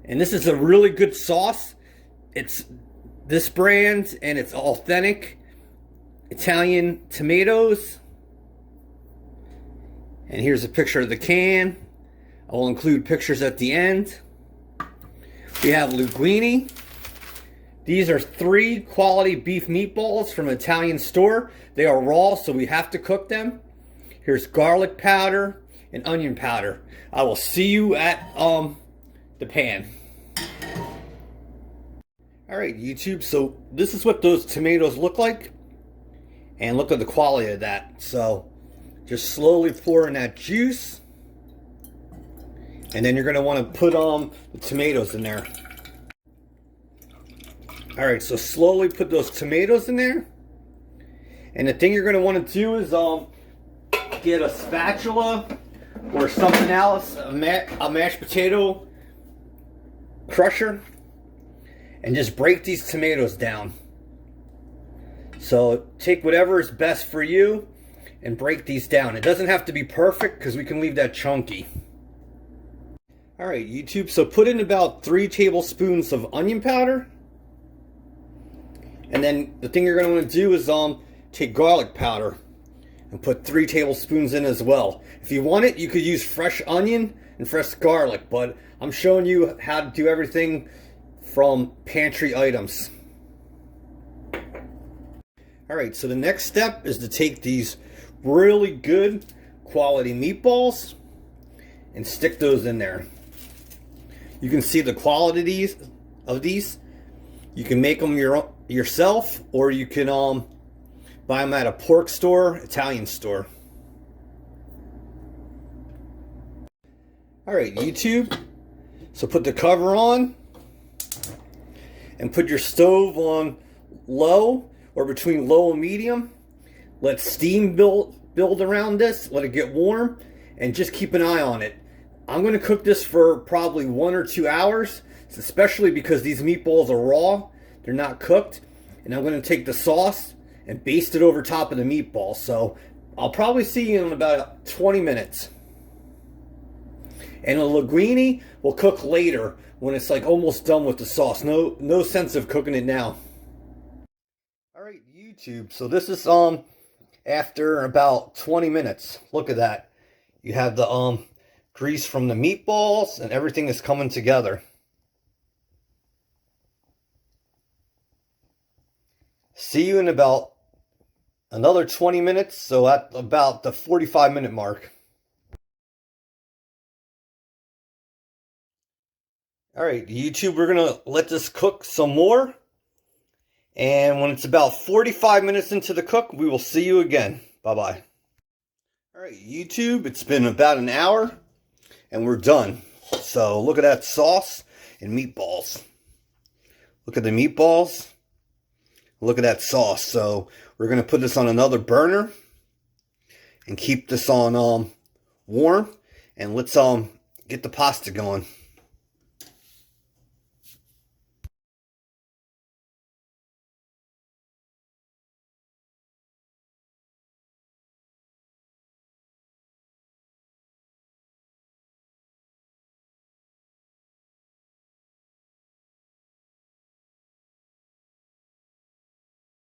And this is a really good sauce. It's this brand, and it's authentic Italian tomatoes. And here's a picture of the can. I will include pictures at the end. We have linguine. These are 3 quality beef meatballs from an Italian store. They are raw, so we have to cook them. Here's garlic powder and onion powder. I will see you at the pan. Alright, YouTube, so this is what those tomatoes look like. And look at the quality of that. So just slowly pour in that juice. And then you're going to want to put the tomatoes in there. Alright, so slowly put those tomatoes in there. And the thing you're going to want to do is get a spatula or something else, a mashed potato crusher, and just break these tomatoes down. So take whatever is best for you and break these down. It doesn't have to be perfect because we can leave that chunky. Alright, YouTube, so put in about 3 tablespoons of onion powder. And then the thing you're going to want to do is take garlic powder and put 3 tablespoons in as well. If you want it, you could use fresh onion and fresh garlic, but I'm showing you how to do everything from pantry items. Alright, so the next step is to take these really good quality meatballs and stick those in there. You can see the quality of these. You can make them yourself, or you can buy them at a pork store, Italian store. Alright, YouTube. So put the cover on and put your stove on low or between low and medium. Let steam build around this. Let it get warm and just keep an eye on it. I'm going to cook this for probably 1 or 2 hours, especially because these meatballs are raw. They're not cooked. And I'm going to take the sauce and baste it over top of the meatballs. So I'll probably see you in about 20 minutes. And the linguine will cook later when it's like almost done with the sauce. No sense of cooking it now. Alright, YouTube. So this is after about 20 minutes. Look at that. You have the grease from the meatballs and everything is coming together. See you in about another 20 minutes, so at about the 45-minute mark. Alright, YouTube, we're going to let this cook some more. And when it's about 45 minutes into the cook, we will see you again. Bye-bye. Alright, YouTube, it's been about an hour, and we're done. So look at that sauce and meatballs. Look at the meatballs. Look at that sauce. So we're going to put this on another burner and keep this on warm. And let's get the pasta going.